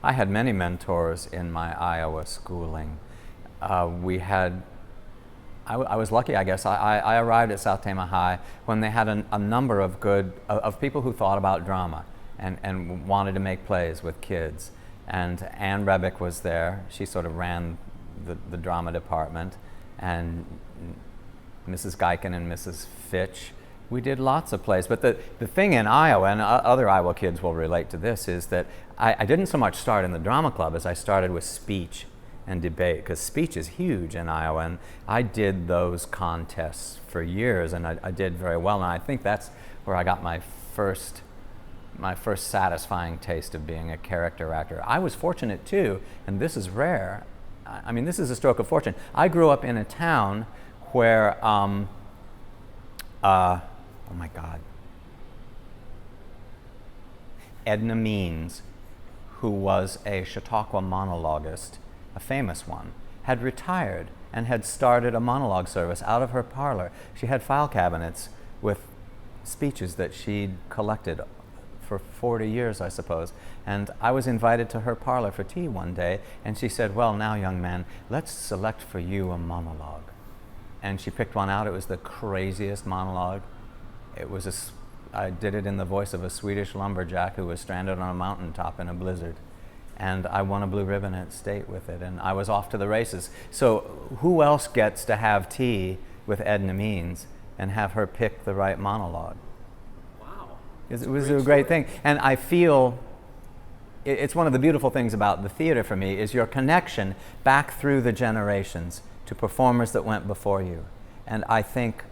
I had many mentors in my Iowa schooling. We had I was lucky, I guess. I arrived at South Tama High when they had a number of of people who thought about drama and wanted to make plays with kids. And Ann Rebick was there. She sort of ran the drama department. And Mrs. Geiken and Mrs. Fitch. We did lots of plays. But the thing in Iowa, and other Iowa kids will relate to this, is that I didn't so much start in the drama club as I started with speech and debate, because speech is huge in Iowa, and I did those contests for years, and I did very well, and I think that's where I got my first satisfying taste of being a character actor. I was fortunate too, and this is rare. I mean, this is a stroke of fortune. I grew up in a town where, oh my God, Edna Means, who was a Chautauqua monologuist, a famous one, had retired and had started a monologue service out of her parlor. She had file cabinets with speeches that she'd collected for 40 years, I suppose. And I was invited to her parlor for tea one day, and she said, "Well, now, young man, let's select for you a monologue." And she picked one out. It was the craziest monologue. I did it in the voice of a Swedish lumberjack who was stranded on a mountaintop in a blizzard. And I won a blue ribbon at state with it, and I was off to the races. So who else gets to have tea with Edna Means and have her pick the right monologue? Wow. It was a great thing. And I feel it's one of the beautiful things about the theater for me is your connection back through the generations to performers that went before you. And I think,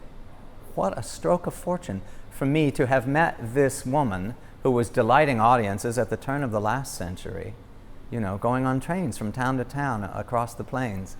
what a stroke of fortune for me to have met this woman who was delighting audiences at the turn of the last century, you know, going on trains from town to town across the plains.